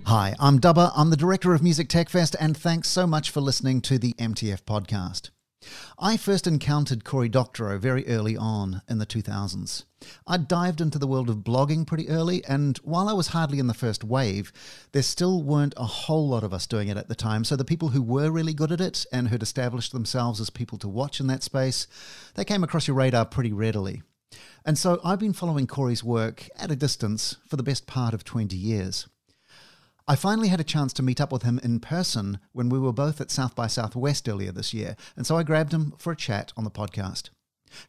Hi, I'm Dubber. I'm the director of Music Tech Fest, and thanks so much for listening to the MTF podcast. I first encountered Cory Doctorow very early on in the 2000s. I dived into the world of blogging pretty early, and while I was hardly in the first wave, there still weren't a whole lot of us doing it at the time, so the people who were really good at it and who'd established themselves as people to watch in that space, they came across your radar pretty readily. And so I've been following Cory's work at a distance for the best part of 20 years. I finally had a chance to meet up with him in person when we were both at South by Southwest earlier this year, and so I grabbed him for a chat on the podcast.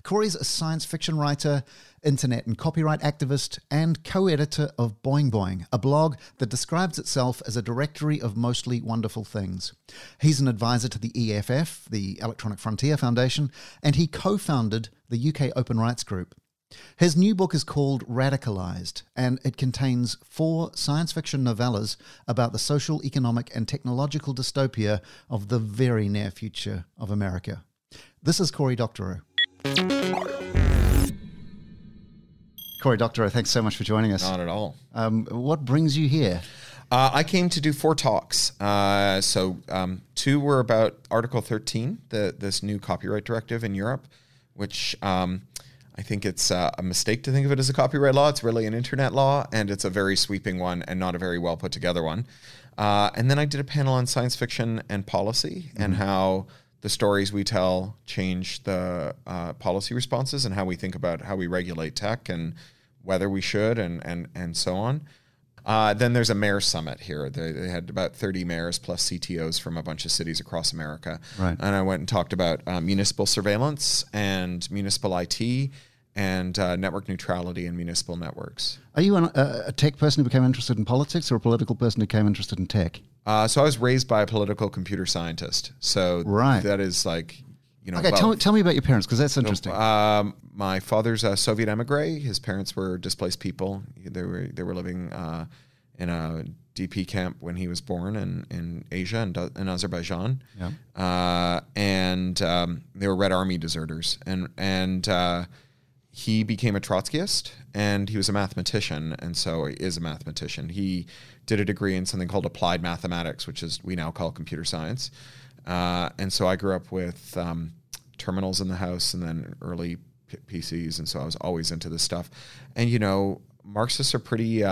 Cory's a science fiction writer, internet and copyright activist, and co-editor of Boing Boing, a blog that describes itself as a directory of mostly wonderful things. He's an advisor to the EFF, the Electronic Frontier Foundation, and he co-founded the UK Open Rights Group. His new book is called Radicalized, and it contains 4 science fiction novellas about the social, economic, and technological dystopia of the very near future of America. This is Cory Doctorow. Cory Doctorow, thanks so much for joining us. Not at all. What brings you here? I came to do 4 talks. 2 were about Article 13, this new copyright directive in Europe, which I think it's a mistake to think of it as a copyright law. It's really an internet law, and it's a very sweeping one and not a very well put together one. And then I did a panel on science fiction and policy and how the stories we tell change the policy responses and how we think about how we regulate tech and whether we should and so on. Then there's a mayor summit here. They had about 30 mayors plus CTOs from a bunch of cities across America. Right. And I went and talked about municipal surveillance and municipal IT and network neutrality in municipal networks. Are you a tech person who became interested in politics or a political person who became interested in tech? So I was raised by a political computer scientist. So that is like, you know. Okay, tell me about your parents, because that's interesting. My father's a Soviet emigre. His parents were displaced people. They were living in a DP camp when he was born in Asia and in Azerbaijan. Yeah. And they were Red Army deserters. And he became a Trotskyist, and he was a mathematician, and so he is a mathematician. He did a degree in something called applied mathematics, which is we now call computer science. And so I grew up with terminals in the house and then early PCs, and so I was always into this stuff. And, you know, Marxists are pretty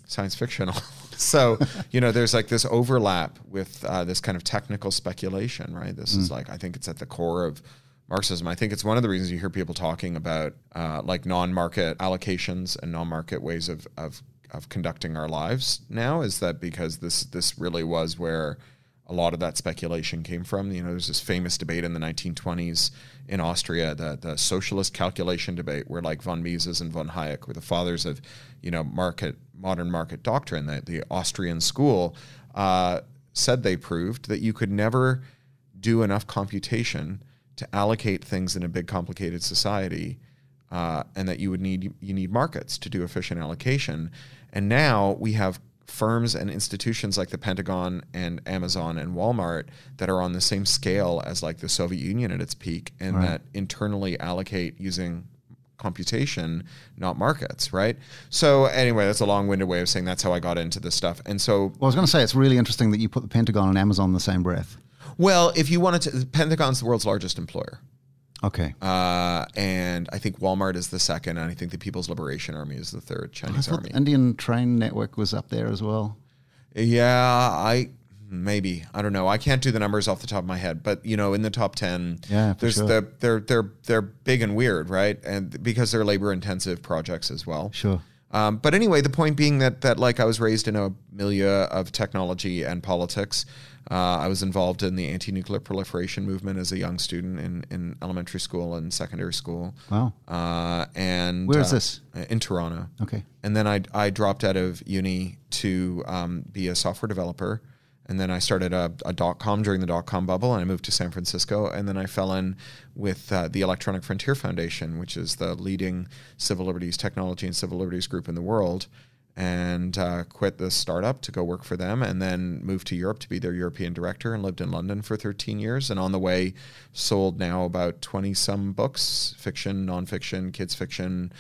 science fictional. So, you know, there's like this overlap with this kind of technical speculation, right? This is like, I think it's at the core of Marxism. I think it's one of the reasons you hear people talking about like non-market allocations and non-market ways of conducting our lives now, is that because this really was where a lot of that speculation came from. You know, there's this famous debate in the 1920s in Austria, the socialist calculation debate, where like von Mises and von Hayek were the fathers of, you know, modern market doctrine. That the Austrian school said they proved that you could never do enough computation to allocate things in a big complicated society, and that you need markets to do efficient allocation. And now we have firms and institutions like the Pentagon and Amazon and Walmart that are on the same scale as like the Soviet Union at its peak, and right. that internally allocate using computation, not markets, right? So anyway, that's a long-winded way of saying that's how I got into this stuff. And so, well, I was going to say, it's really interesting that you put the Pentagon and Amazon in the same breath. Well, if you wanted to, the Pentagon's the world's largest employer. Okay. And I think Walmart is the second, and I think the People's Liberation Army is the third, Chinese Army. The Indian Train Network was up there as well. Yeah, I don't know. I can't do the numbers off the top of my head, but you know, in the top 10, there's sure. they're big and weird, right? And because they're labor-intensive projects as well. Sure. But anyway, the point being that like I was raised in a milieu of technology and politics. I was involved in the anti-nuclear proliferation movement as a young student in elementary school and secondary school. Wow. And where is this? In Toronto. Okay. And then I dropped out of uni to be a software developer. And then I started a .com during the .com bubble, and I moved to San Francisco. And then I fell in with the Electronic Frontier Foundation, which is the leading civil liberties technology and civil liberties group in the world, and quit the startup to go work for them, and then moved to Europe to be their European director, and lived in London for 13 years. And on the way, sold now about 20-some books, fiction, nonfiction, kids fiction,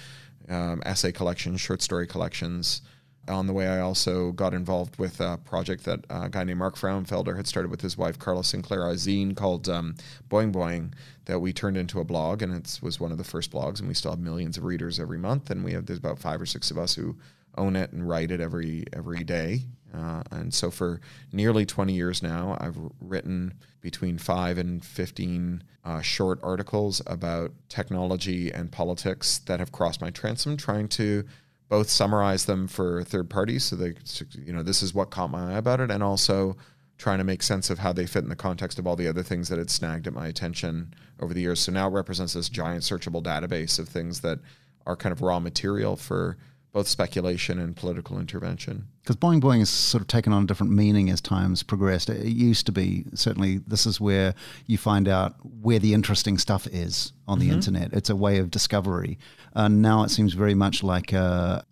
essay collections, short story collections, On the way, I also got involved with a project that a guy named Mark Frauenfelder had started with his wife, Carla Sinclair, a zine called Boing Boing that we turned into a blog, and it was one of the first blogs, and we still have millions of readers every month, and there's about 5 or 6 of us who own it and write it every day. And so for nearly 20 years now, I've written between 5 and 15 short articles about technology and politics that have crossed my transom, trying to both summarize them for third parties, so they, this is what caught my eye about it, and also trying to make sense of how they fit in the context of all the other things that had snagged at my attention over the years. So now it represents this giant searchable database of things that are kind of raw material for both speculation and political intervention. Because Boing Boing has sort of taken on a different meaning as time's progressed. It used to be, certainly, this is where you find out where the interesting stuff is on the internet. It's a way of discovery. Now it seems very much like a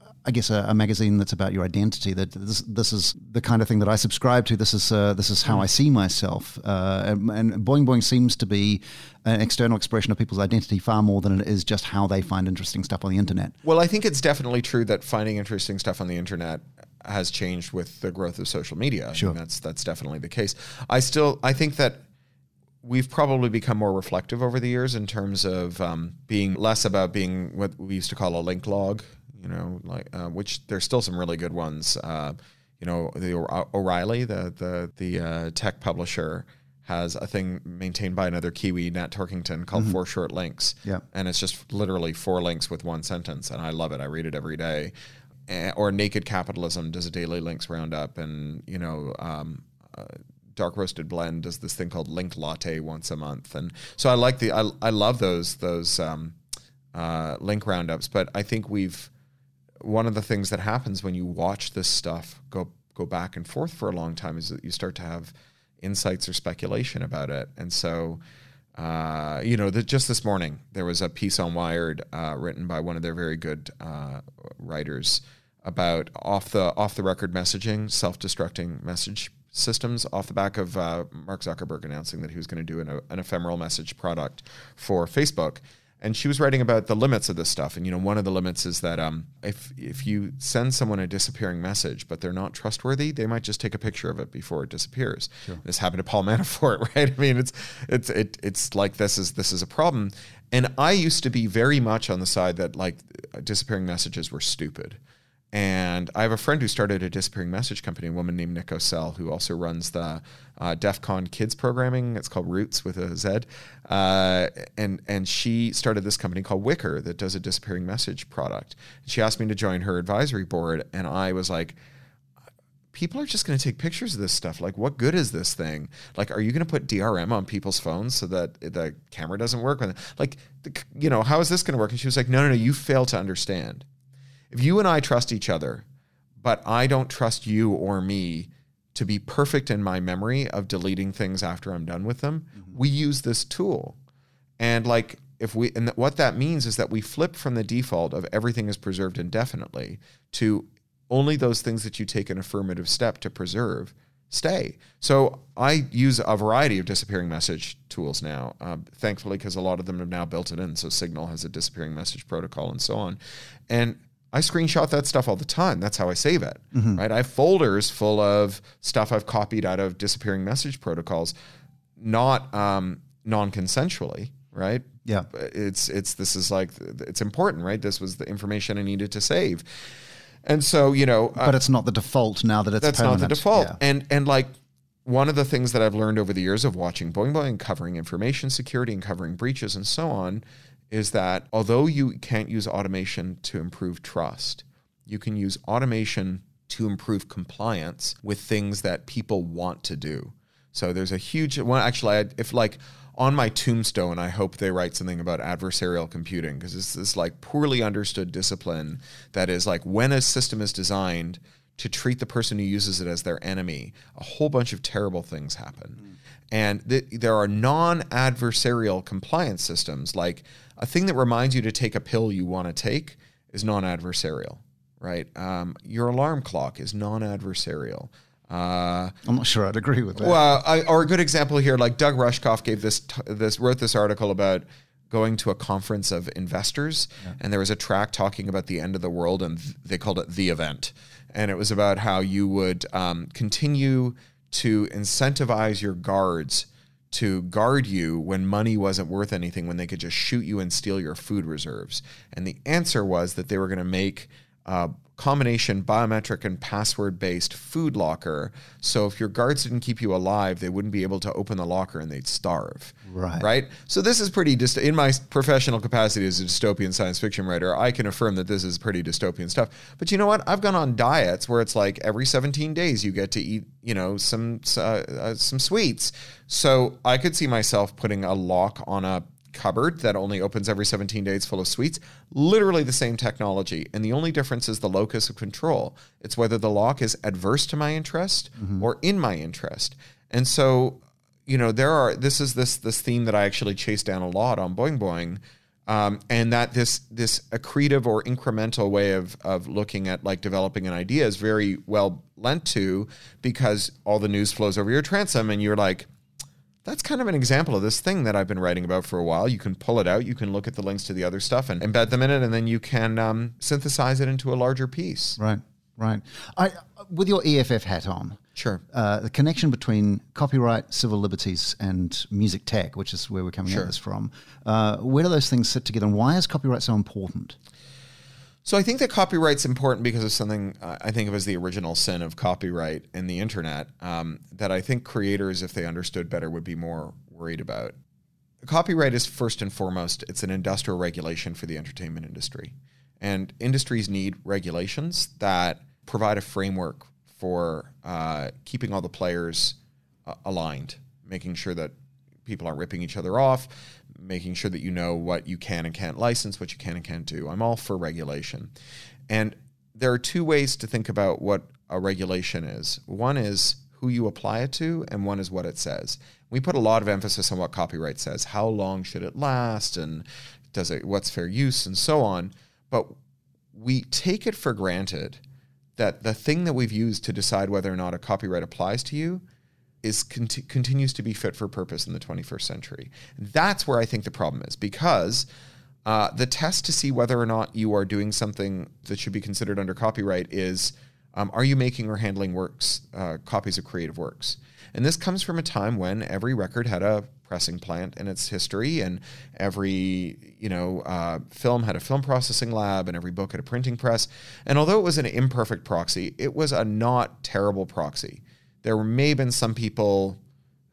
magazine that's about your identity. That this is the kind of thing that I subscribe to. This is how I see myself. And Boing Boing seems to be an external expression of people's identity far more than it is just how they find interesting stuff on the internet. Well, I think it's definitely true that finding interesting stuff on the internet has changed with the growth of social media. Sure. I mean, that's definitely the case. I think that we've probably become more reflective over the years in terms of being less about being what we used to call a link log, which there's still some really good ones. The O'Reilly, the tech publisher, has a thing maintained by another Kiwi, Nat Torkington, called 4 Short Links. Yeah. And it's just literally 4 links with 1 sentence. And I love it. I read it every day. Or Naked Capitalism does a daily links roundup. And, Dark Roasted Blend does this thing called Link Latte once a month. And so I love those link roundups. But I think one of the things that happens when you watch this stuff go back and forth for a long time is that you start to have insights or speculation about it. And so, just this morning, there was a piece on Wired written by one of their very good writers about off the record messaging, self-destructing message systems, off the back of Mark Zuckerberg announcing that he was going to do an ephemeral message product for Facebook. And she was writing about the limits of this stuff. And, one of the limits is that if you send someone a disappearing message, but they're not trustworthy, they might just take a picture of it before it disappears. Sure. This happened to Paul Manafort, right? I mean, it's like this is a problem. And I used to be very much on the side that disappearing messages were stupid. And I have a friend who started a disappearing message company, a woman named Nick O'Sell, who also runs the DEF CON kids programming. It's called Roots with a Z. And she started this company called Wicker that does a disappearing message product. She asked me to join her advisory board, and I was like, people are just going to take pictures of this stuff. Like, what good is this thing? Like, are you going to put DRM on people's phones so that the camera doesn't work? How is this going to work? And she was like, no, you fail to understand. If you and I trust each other, but I don't trust you or me to be perfect in my memory of deleting things after I'm done with them, we use this tool. And what that means is that we flip from the default of everything is preserved indefinitely to only those things that you take an affirmative step to preserve stay. So I use a variety of disappearing message tools now, thankfully, because a lot of them have now built it in. So Signal has a disappearing message protocol and so on. And I screenshot that stuff all the time. That's how I save it, right? I have folders full of stuff I've copied out of disappearing message protocols, not non-consensually, right? Yeah. It's important, right? This was the information I needed to save. And so, but it's not the default now that it's that's permanent. not the default. Yeah. And one of the things that I've learned over the years of watching Boing Boing, covering information security and covering breaches and so on, is that although you can't use automation to improve trust, you can use automation to improve compliance with things that people want to do. So there's a huge one. Actually, if on my tombstone, I hope they write something about adversarial computing, because it's this poorly understood discipline that is when a system is designed to treat the person who uses it as their enemy, a whole bunch of terrible things happen. And there are non-adversarial compliance systems, like a thing that reminds you to take a pill you want to take is non-adversarial, right? Your alarm clock is non-adversarial. I'm not sure I'd agree with that. Well, or a good example here, Doug Rushkoff wrote this article about going to a conference of investors, and there was a track talking about the end of the world, and they called it The Event. And it was about how you would continue to incentivize your guards to guard you when money wasn't worth anything, when they could just shoot you and steal your food reserves. And the answer was that they were going to make a combination biometric and password-based food locker. So if your guards didn't keep you alive, they wouldn't be able to open the locker and they'd starve. Right? So this is pretty, in my professional capacity as a dystopian science fiction writer, I can affirm that this is pretty dystopian stuff. But you know what? I've gone on diets where it's like every 17 days you get to eat, some sweets. So I could see myself putting a lock on a cupboard that only opens every 17 days full of sweets. Literally the same technology. And the only difference is the locus of control. It's whether the lock is adverse to my interest or in my interest. And so, this is this theme that I actually chase down a lot on Boing Boing. And that this accretive or incremental way of looking at like developing an idea is very well lent to, because all the news flows over your transom and you're like, that's kind of an example of this thing that I've been writing about for a while. You can pull it out, you can look at the links to the other stuff and embed them in it, and then you can synthesize it into a larger piece. Right. With your EFF hat on, sure, the connection between copyright, civil liberties, and music tech, which is where we're coming at this from, where do those things sit together, and why is copyright so important? So I think that copyright's important because of something I think of as the original sin of copyright and the internet, that I think creators, if they understood better, would be more worried about. Copyright is first and foremost, it's an industrial regulation for the entertainment industry. And industries need regulations that provide a framework for keeping all the players aligned, making sure that people aren't ripping each other off, making sure that you know what you can and can't license, what you can and can't do. I'm all for regulation. And there are two ways to think about what a regulation is. One is who you apply it to, and one is what it says. We put a lot of emphasis on what copyright says. How long should it last, and what's fair use, and so on. But we take it for granted that the thing that we've used to decide whether or not a copyright applies to you continues to be fit for purpose in the 21st century. That's where I think the problem is, because the test to see whether or not you are doing something that should be considered under copyright is, are you making or handling works, copies of creative works? And this comes from a time when every record had a pressing plant in its history, and every film had a film processing lab, and every book had a printing press. And although it was an imperfect proxy, it was a not terrible proxy. There may have been some people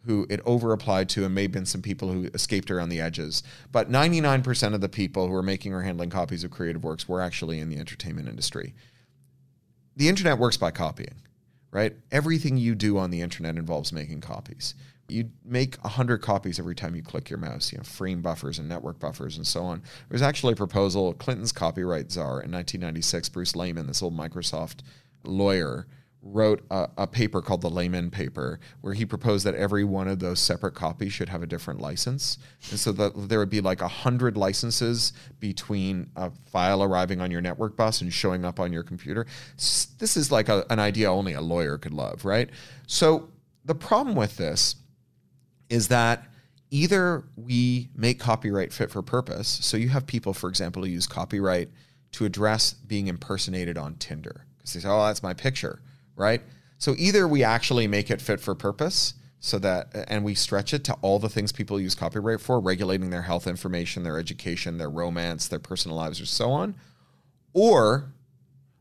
who it over-applied to, and may have been some people who escaped around the edges. But 99% of the people who were making or handling copies of creative works were actually in the entertainment industry. The internet works by copying, right? Everything you do on the internet involves making copies. You make 100 copies every time you click your mouse, frame buffers and network buffers and so on. There was actually a proposal, Clinton's copyright czar in 1996, Bruce Lehman, this old Microsoft lawyer, wrote a paper called the Lehman paper, where he proposed that every one of those separate copies should have a different license. And so that there would be like 100 licenses between a file arriving on your network bus and showing up on your computer. This is like an idea only a lawyer could love, right? So the problem with this is that either we make copyright fit for purpose. So you have people, for example, who use copyright to address being impersonated on Tinder, because they say, oh, that's my picture. Right? So either we actually make it fit for purpose, and we stretch it to all the things people use copyright for, regulating their health information, their education, their romance, their personal lives, or so on, or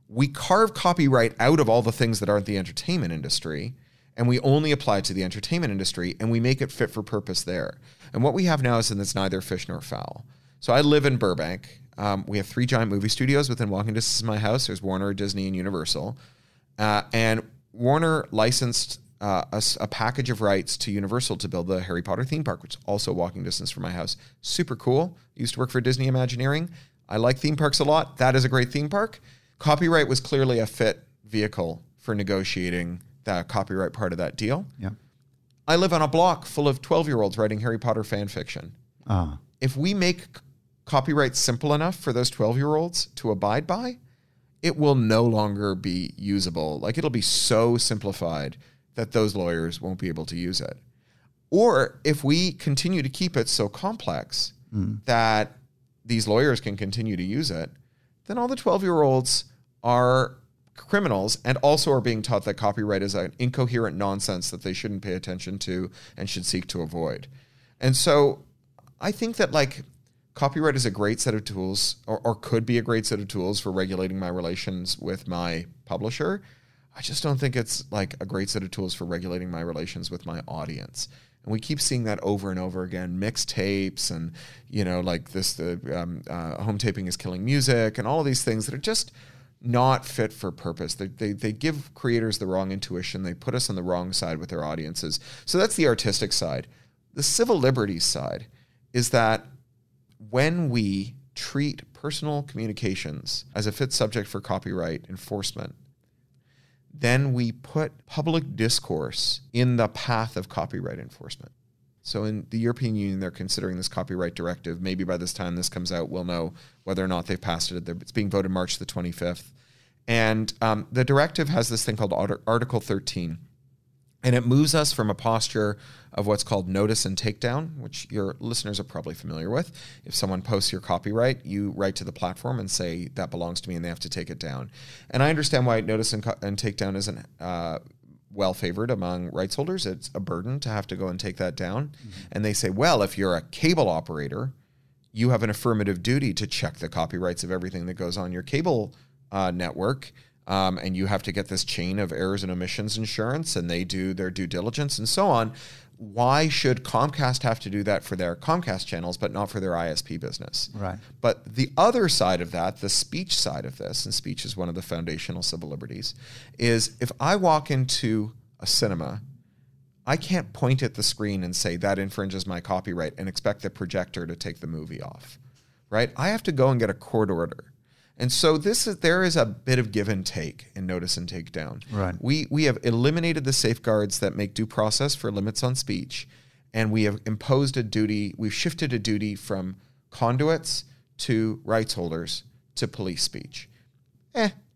we carve copyright out of all the things that aren't the entertainment industry, and we only apply it to the entertainment industry, and we make it fit for purpose there. And what we have now is that it's neither fish nor fowl. So I live in Burbank. We have 3 giant movie studios within walking distance of my house. There's Warner, Disney, and Universal. And Warner licensed a package of rights to Universal to build the Harry Potter theme park, which is also walking distance from my house. Super cool. Used to work for Disney Imagineering. I like theme parks a lot. That is a great theme park. Copyright was clearly a fit vehicle for negotiating the copyright part of that deal. Yeah. I live on a block full of 12-year-olds writing Harry Potter fan fiction. If we make copyright simple enough for those 12-year-olds to abide by, it will no longer be usable. Like, it'll be so simplified that those lawyers won't be able to use it. Or if we continue to keep it so complex that these lawyers can continue to use it, then all the 12-year-olds are criminals and also are being taught that copyright is an incoherent nonsense that they shouldn't pay attention to and should seek to avoid. And so I think that like copyright is a great set of tools or could be a great set of tools for regulating my relations with my publisher. I just don't think it's like a great set of tools for regulating my relations with my audience. And we keep seeing that over and over again, mixtapes and, like home taping is killing music and all of these things that are just not fit for purpose. They give creators the wrong intuition. They put us on the wrong side with their audiences. So that's the artistic side. The civil liberties side is that when we treat personal communications as a fit subject for copyright enforcement, then we put public discourse in the path of copyright enforcement. So in the European Union, they're considering this copyright directive. Maybe by this time this comes out, we'll know whether or not they've passed it. It's being voted March the 25th. And the directive has this thing called Article 13. And it moves us from a posture of what's called notice and takedown, which your listeners are probably familiar with. If someone posts your copyright, you write to the platform and say, that belongs to me, and they have to take it down. And I understand why notice and takedown isn't well favored among rights holders. It's a burden to have to go and take that down. Mm-hmm. And they say, well, if you're a cable operator, you have an affirmative duty to check the copyrights of everything that goes on your cable network. And you have to get this chain of errors and omissions insurance, and they do their due diligence and so on. Why should Comcast have to do that for their Comcast channels, but not for their ISP business? Right. But the other side of that, the speech side of this, and speech is one of the foundational civil liberties, is if I walk into a cinema, I can't point at the screen and say that infringes my copyright and expect the projector to take the movie off, right? I have to go and get a court order. And so there is a bit of give and take in notice and take down. Right. We have eliminated the safeguards that make due process for limits on speech, and we have imposed a duty. We've shifted a duty from conduits to rights holders to police speech.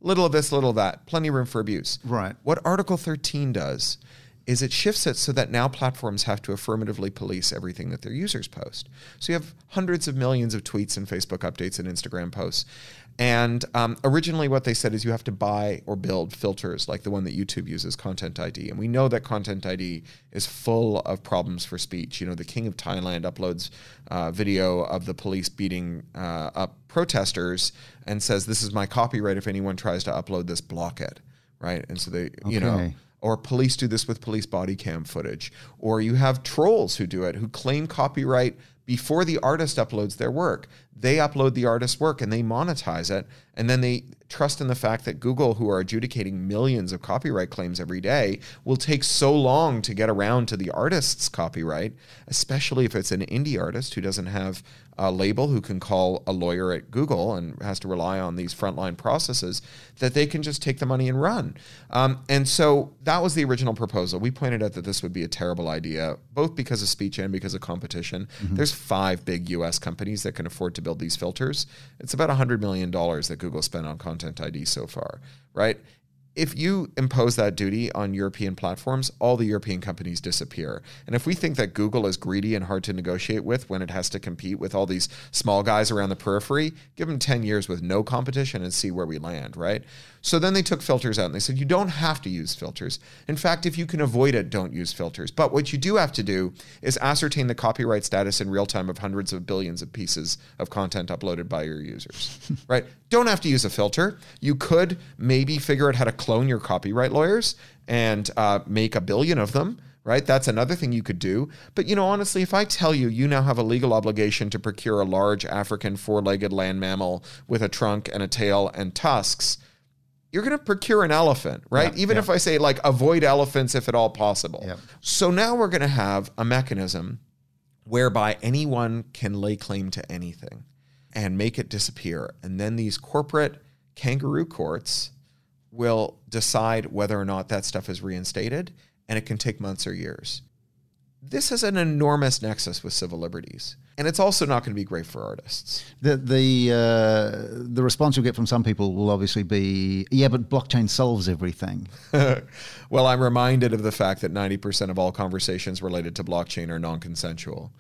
Little of this, little of that. Plenty of room for abuse. Right. What Article 13 does is it shifts it so that now platforms have to affirmatively police everything that their users post. So you have hundreds of millions of tweets and Facebook updates and Instagram posts. And originally what they said is you have to buy or build filters like the one that YouTube uses, Content ID. And we know that Content ID is full of problems for speech. The King of Thailand uploads video of the police beating up protesters and says, this is my copyright. If anyone tries to upload this, block it, right? And so they, or police do this with police body cam footage. Or you have trolls who do it, who claim copyright before the artist uploads their work. They upload the artist's work and they monetize it. And then they trust in the fact that Google, who are adjudicating millions of copyright claims every day, will take so long to get around to the artist's copyright, especially if it's an indie artist who doesn't have a label, who can call a lawyer at Google and has to rely on these frontline processes, that they can just take the money and run. And so that was the original proposal. We pointed out that this would be a terrible idea, both because of speech and because of competition. Mm-hmm. There's 5 big US companies that can afford to build these filters. It's about $100 million that Google spent on Content ID so far, right? If you impose that duty on European platforms, all the European companies disappear. And if we think that Google is greedy and hard to negotiate with when it has to compete with all these small guys around the periphery, give them 10 years with no competition and see where we land, right? So then they took filters out and they said, you don't have to use filters. In fact, if you can avoid it, don't use filters. But what you do have to do is ascertain the copyright status in real time of hundreds of billions of pieces of content uploaded by your users, right? Don't have to use a filter. You could maybe figure out how to clone your copyright lawyers and make 1 billion of them, right? That's another thing you could do. But, honestly, if I tell you, you now have a legal obligation to procure a large African 4-legged land mammal with a trunk and a tail and tusks, you're going to procure an elephant, right? Even if I say avoid elephants if at all possible. Yep. So now we're going to have a mechanism whereby anyone can lay claim to anything and make it disappear. And then these corporate kangaroo courts will decide whether or not that stuff is reinstated, and it can take months or years. This is an enormous nexus with civil liberties. And it's also not going to be great for artists. The response you'll get from some people will obviously be, yeah, but blockchain solves everything. Well, I'm reminded of the fact that 90% of all conversations related to blockchain are non-consensual.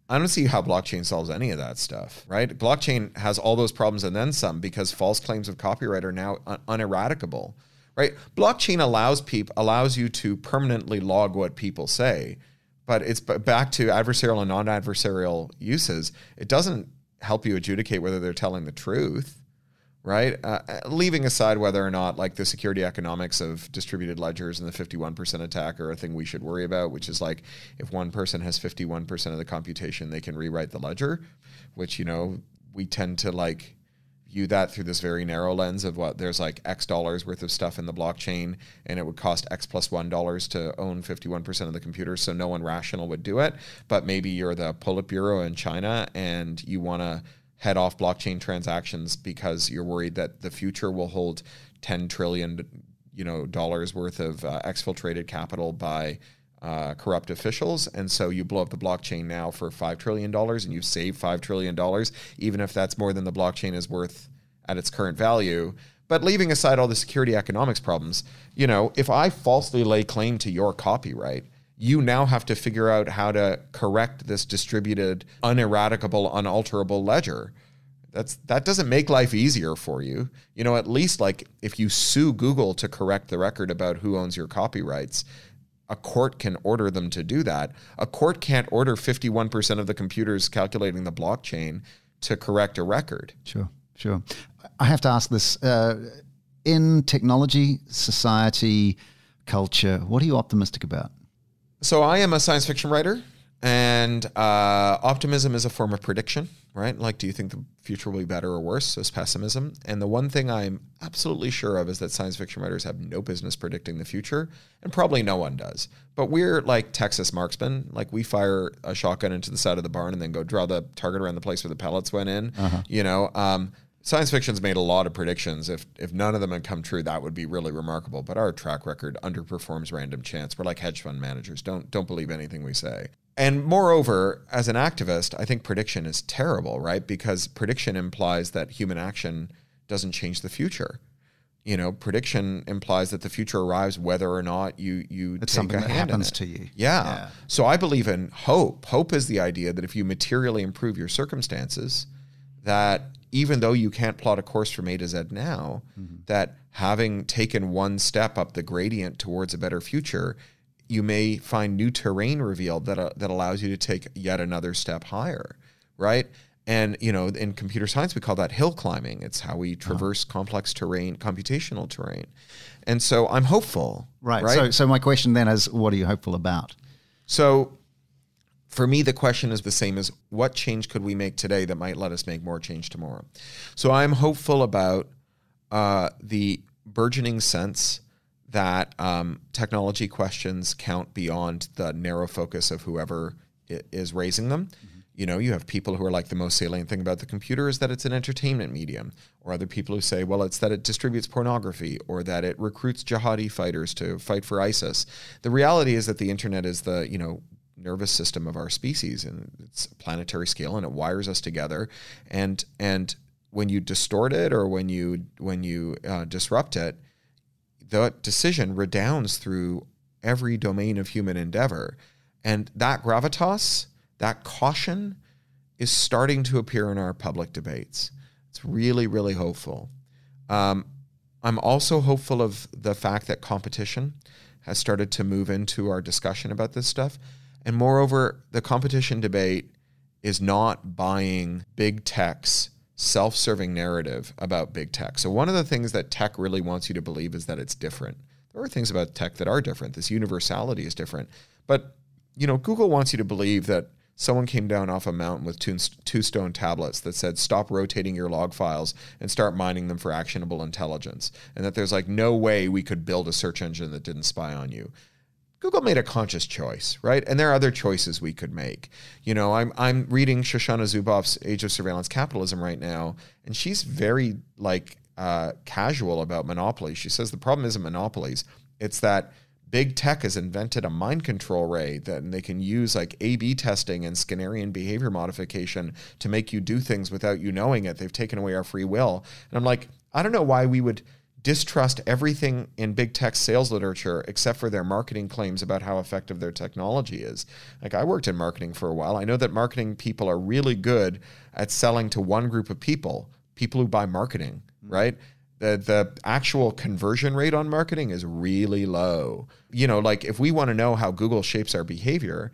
I don't see how blockchain solves any of that stuff, right? Blockchain has all those problems and then some because false claims of copyright are now uneradicable, right? Blockchain allows you to permanently log what people say, but it's back to adversarial and non-adversarial uses. It doesn't help you adjudicate whether they're telling the truth, right? Leaving aside whether or not like the security economics of distributed ledgers and the 51% attack are a thing we should worry about, which is like if one person has 51% of the computation, they can rewrite the ledger, which, you know, we tend to like view that through this very narrow lens of what there's like X dollars worth of stuff in the blockchain and it would cost X plus $1 to own 51% of the computers. So no one rational would do it. But maybe you're the Politburo in China and you want to head off blockchain transactions because you're worried that the future will hold $10 trillion, dollars worth of exfiltrated capital by corrupt officials. And so you blow up the blockchain now for $5 trillion and you save $5 trillion, even if that's more than the blockchain is worth at its current value. But leaving aside all the security economics problems, if I falsely lay claim to your copyright, you now have to figure out how to correct this distributed, uneradicable, unalterable ledger. That doesn't make life easier for you. At least like if you sue Google to correct the record about who owns your copyrights, a court can order them to do that. A court can't order 51% of the computers calculating the blockchain to correct a record. Sure. I have to ask this. In technology, society, culture, what are you optimistic about? So I am a science fiction writer, and optimism is a form of prediction, right? Like, do you think the future will be better or worse? So it's pessimism. And the one thing I'm absolutely sure of is that science fiction writers have no business predicting the future, and probably no one does. But we're like Texas marksmen. Like, we fire a shotgun into the side of the barn and then go draw the target around the place where the pellets went in. Science fiction's made a lot of predictions. If none of them had come true, that would be really remarkable. But our track record underperforms random chance. We're like hedge fund managers. Don't believe anything we say. And moreover, as an activist, I think prediction is terrible, right? Because prediction implies that human action doesn't change the future. Prediction implies that the future arrives whether or not you it's take something a that hand happens in it. to you. Yeah. So I believe in hope. Hope is the idea that if you materially improve your circumstances, that even though you can't plot a course from A to Z now, that having taken one step up the gradient towards a better future, you may find new terrain revealed that allows you to take yet another step higher, right? And, in computer science, we call that hill climbing. It's how we traverse complex terrain, computational terrain. And so I'm hopeful. Right? So my question then is, what are you hopeful about? So for me, the question is the same as what change could we make today that might let us make more change tomorrow? So I'm hopeful about the burgeoning sense that technology questions count beyond the narrow focus of whoever is raising them. You have people who are like, the most salient thing about the computer is that it's an entertainment medium, or other people who say, well, it's that it distributes pornography, or that it recruits jihadi fighters to fight for ISIS. The reality is that the internet is the, nervous system of our species, and it's a planetary scale, and it wires us together. And when you distort it or when you disrupt it, the decision redounds through every domain of human endeavor. And that gravitas, that caution, is starting to appear in our public debates. It's really, really hopeful. I'm also hopeful of the fact that competition has started to move into our discussion about this stuff. And moreover, the competition debate is not buying big tech's self-serving narrative about big tech. So one of the things that tech really wants you to believe is that it's different. There are things about tech that are different. This universality is different. But, Google wants you to believe that someone came down off a mountain with two stone tablets that said, stop rotating your log files and start mining them for actionable intelligence. And that there's like no way we could build a search engine that didn't spy on you. Google made a conscious choice, right? And there are other choices we could make. I'm reading Shoshana Zuboff's Age of Surveillance Capitalism right now, and she's very casual about monopolies. She says the problem isn't monopolies. It's that big tech has invented a mind control ray that they can use like A/B testing and Skinnerian behavior modification to make you do things without you knowing it. They've taken away our free will. And I'm like, I don't know why we would distrust everything in big tech sales literature except for their marketing claims about how effective their technology is. Like, I worked in marketing for a while. I know that marketing people are really good at selling to one group of people who buy marketing, right? The actual conversion rate on marketing is really low. You know, like, if we want to know how Google shapes our behavior,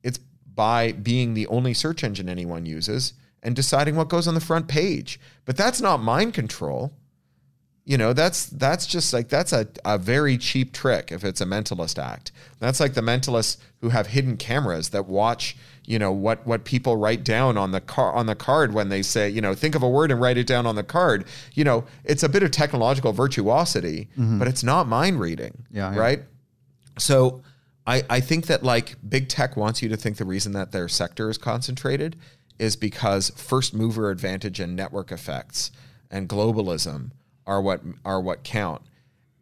it's by being the only search engine anyone uses and deciding what goes on the front page. But that's not mind control. You know, that's just like, that's a very cheap trick if it's a mentalist act. That's like the mentalists who have hidden cameras that watch, you know, what people write down on the card when they say, you know, think of a word and write it down on the card. You know, it's a bit of technological virtuosity, but it's not mind reading, right? So I think that, like, big tech wants you to think the reason that their sector is concentrated is because first mover advantage and network effects and globalism are what count.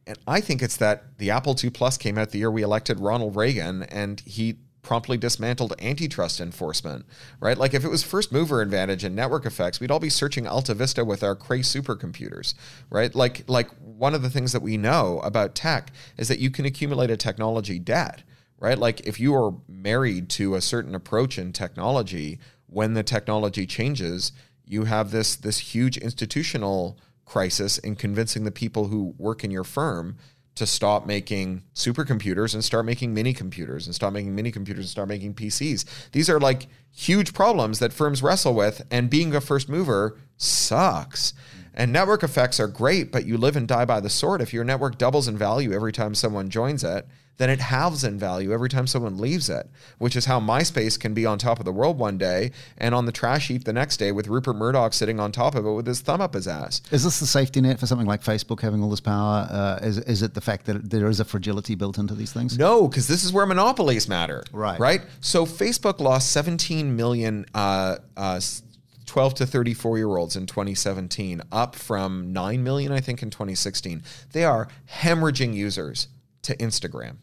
And I think it's that the Apple II Plus came out the year we elected Ronald Reagan, and he promptly dismantled antitrust enforcement, right? Like, if it was first mover advantage and network effects, we'd all be searching Alta Vista with our Cray supercomputers, right? Like one of the things that we know about tech is that you can accumulate a technology debt, right? Like, if you are married to a certain approach in technology, when the technology changes, you have this huge institutional crisis in convincing the people who work in your firm to stop making supercomputers and start making mini computers and stop making mini computers and start making PCs. These are like huge problems that firms wrestle with, and being a first mover sucks. And network effects are great, but you live and die by the sword. If your network doubles in value every time someone joins it, then it halves in value every time someone leaves it, which is how MySpace can be on top of the world one day and on the trash heap the next day with Rupert Murdoch sitting on top of it with his thumb up his ass. Is this the safety net for something like Facebook having all this power? Is it the fact that there is a fragility built into these things? No, because this is where monopolies matter. Right. So Facebook lost 17 million 12 to 34-year-olds in 2017, up from 9 million, I think, in 2016. They are hemorrhaging users to Instagram.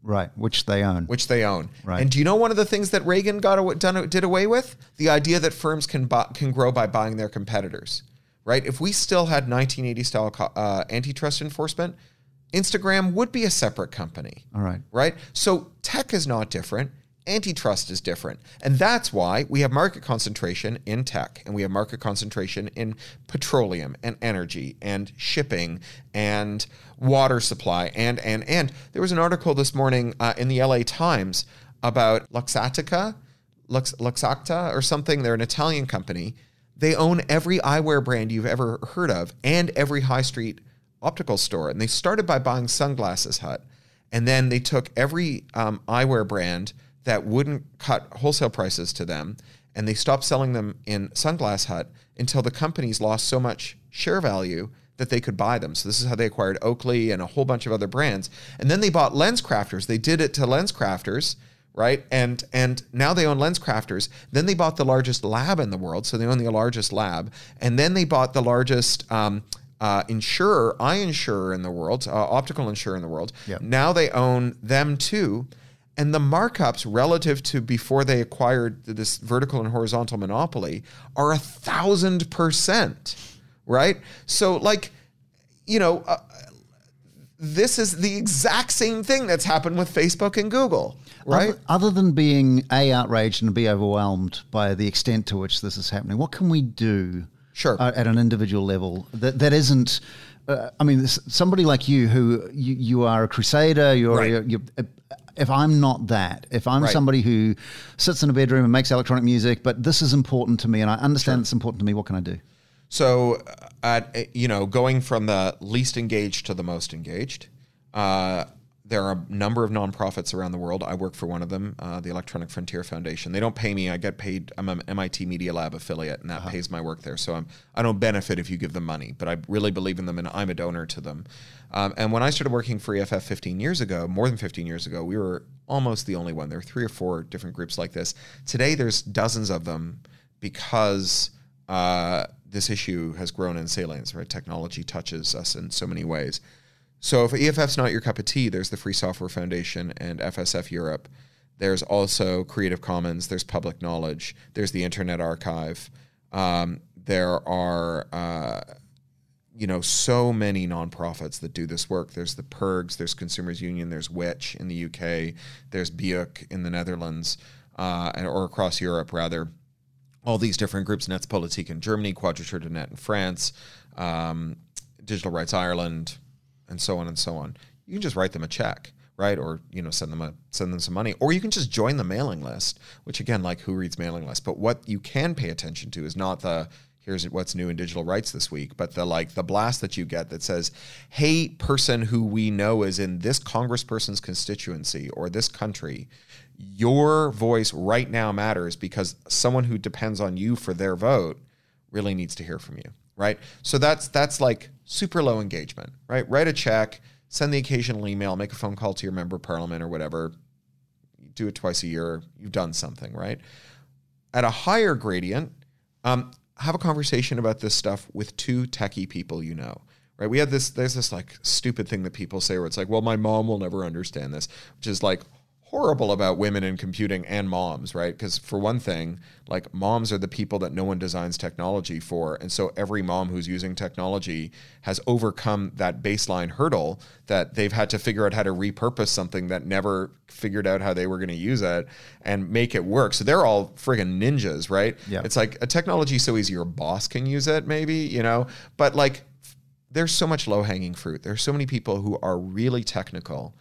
Right, which they own. Right. And do you know one of the things that Reagan did away with? The idea that firms can grow by buying their competitors, right? If we still had 1980-style antitrust enforcement, Instagram would be a separate company. All right. Right? So tech is not different. Antitrust is different. And that's why we have market concentration in tech, and we have market concentration in petroleum and energy and shipping and water supply. And there was an article this morning in the LA Times about Luxottica or something. They're an Italian company. They own every eyewear brand you've ever heard of and every high street optical store. And they started by buying Sunglasses Hut. And then they took every eyewear brand that wouldn't cut wholesale prices to them, and they stopped selling them in Sunglass Hut until the companies lost so much share value that they could buy them. So this is how they acquired Oakley and a whole bunch of other brands. And then they bought LensCrafters. They did it to LensCrafters, right? And now they own LensCrafters. Then they bought the largest lab in the world, so they own the largest lab. And then they bought the largest eye insurer in the world, optical insurer in the world. Yep. Now they own them too. And the markups relative to before they acquired this vertical and horizontal monopoly are 1,000%, right? So, like, you know, this is the exact same thing that's happened with Facebook and Google, right? Other than being outraged and be overwhelmed by the extent to which this is happening, what can we do at an individual level that isn't... I mean, somebody like you, who you are a crusader, you're if I'm not that, if I'm somebody who sits in a bedroom and makes electronic music, but this is important to me and I understand it's important to me, what can I do? So, going from the least engaged to the most engaged, there are a number of nonprofits around the world. I work for one of them, the Electronic Frontier Foundation. They don't pay me. I get paid. I'm an MIT Media Lab affiliate, and that pays my work there. So I don't benefit if you give them money, but I really believe in them, and I'm a donor to them. And when I started working for EFF 15 years ago, more than 15 years ago, we were almost the only one. There were 3 or 4 different groups like this. Today, there's dozens of them because this issue has grown in salience, right? Technology touches us in so many ways. So if EFF's not your cup of tea, there's the Free Software Foundation and FSF Europe. There's also Creative Commons. There's Public Knowledge. There's the Internet Archive. There are so many nonprofits that do this work. There's the PIRGs, there's Consumers Union, there's Which in the UK, there's BIUC in the Netherlands, or across Europe rather. All these different groups, Netzpolitik in Germany, Quadrature du Net in France, Digital Rights Ireland, and so on and so on. You can just write them a check, right? Or send them some money, or you can just join the mailing list. Which again, like, who reads mailing lists? But what you can pay attention to is not the here's what's new in digital rights this week, but the blast that you get that says, hey, person who we know is in this congressperson's constituency or this country, your voice right now matters because someone who depends on you for their vote really needs to hear from you, right? So that's like super low engagement, right? Write a check, send the occasional email, make a phone call to your member of parliament or whatever. Do it twice a year. You've done something, right? At a higher gradient, have a conversation about this stuff with two techie people right? There's this like stupid thing that people say where it's like, well, my mom will never understand this, which is like horrible about women in computing and moms, right? Because for one thing, like, moms are the people that no one designs technology for. And so every mom who's using technology has overcome that baseline hurdle that they've had to figure out how to repurpose something that never figured out how they were going to use it and make it work. So they're all friggin' ninjas, right? Yeah. It's like a technology so easy your boss can use it maybe, but like, there's so much low-hanging fruit. There's so many people who are really technical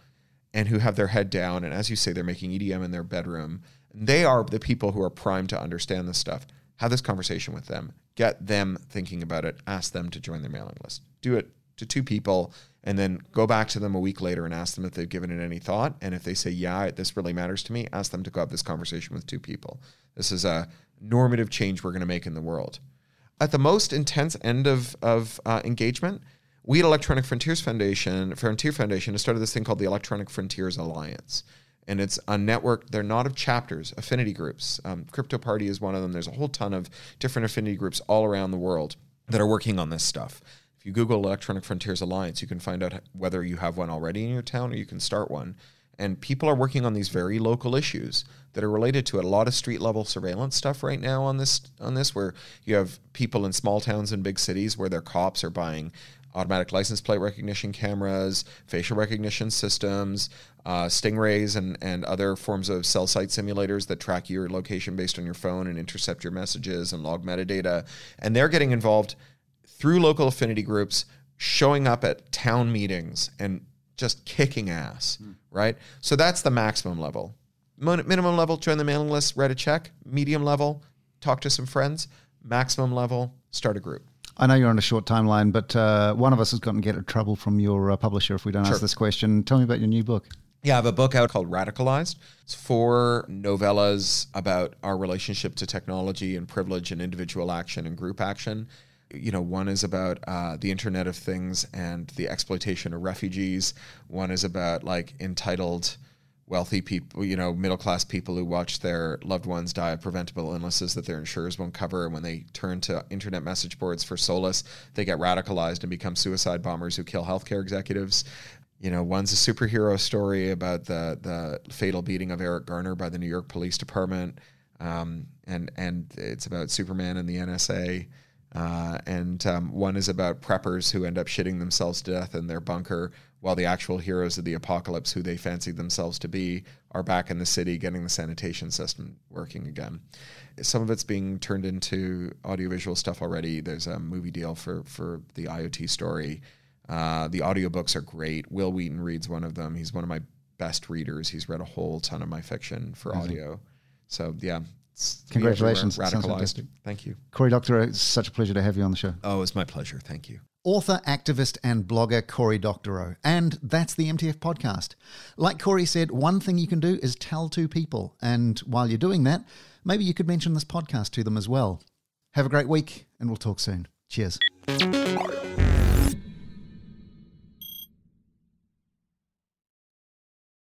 and who have their head down, and as you say, they're making EDM in their bedroom. They are the people who are primed to understand this stuff. Have this conversation with them. Get them thinking about it. Ask them to join their mailing list. Do it to two people, and then go back to them a week later and ask them if they've given it any thought. And if they say, yeah, this really matters to me, ask them to go have this conversation with two people. This is a normative change we're going to make in the world. At the most intense end of engagement, we at Electronic Frontier Foundation has started this thing called the Electronic Frontiers Alliance. And it's a network. They're not of chapters, affinity groups. Crypto Party is one of them. There's a whole ton of different affinity groups all around the world that are working on this stuff. If you Google Electronic Frontiers Alliance, you can find out whether you have one already in your town or you can start one. And people are working on these very local issues that are related to it. A lot of street level surveillance stuff right now on this, where you have people in small towns and big cities where their cops are buying automatic license plate recognition cameras, facial recognition systems, stingrays, and other forms of cell site simulators that track your location based on your phone and intercept your messages and log metadata. And they're getting involved through local affinity groups, showing up at town meetings and just kicking ass, right? So that's the maximum level. Minimum level, join the mailing list, write a check. Medium level, talk to some friends. Maximum level, start a group. I know you're on a short timeline, but one of us has gotten get in trouble from your publisher if we don't ask this question. Tell me about your new book. Yeah, I have a book out called Radicalized. It's 4 novellas about our relationship to technology and privilege and individual action and group action. One is about the Internet of Things and the exploitation of refugees. One is about like entitled wealthy people, middle-class people who watch their loved ones die of preventable illnesses that their insurers won't cover. And when they turn to internet message boards for solace, they get radicalized and become suicide bombers who kill healthcare executives. One's a superhero story about the fatal beating of Eric Garner by the New York Police Department. And it's about Superman and the NSA. One is about preppers who end up shitting themselves to death in their bunker while the actual heroes of the apocalypse, who they fancied themselves to be, are back in the city getting the sanitation system working again. Some of it's being turned into audiovisual stuff already. There's a movie deal for the IoT story. The audiobooks are great. Will Wheaton reads one of them. He's one of my best readers. He's read a whole ton of my fiction for audio. So, yeah. Congratulations. Radicalized. Thank you. Cory Doctorow, it's such a pleasure to have you on the show. Oh, it's my pleasure. Thank you. Author, activist, and blogger Cory Doctorow. And that's the MTF podcast. Like Cory said, one thing you can do is tell 2 people. And while you're doing that, maybe you could mention this podcast to them as well. Have a great week, and we'll talk soon. Cheers.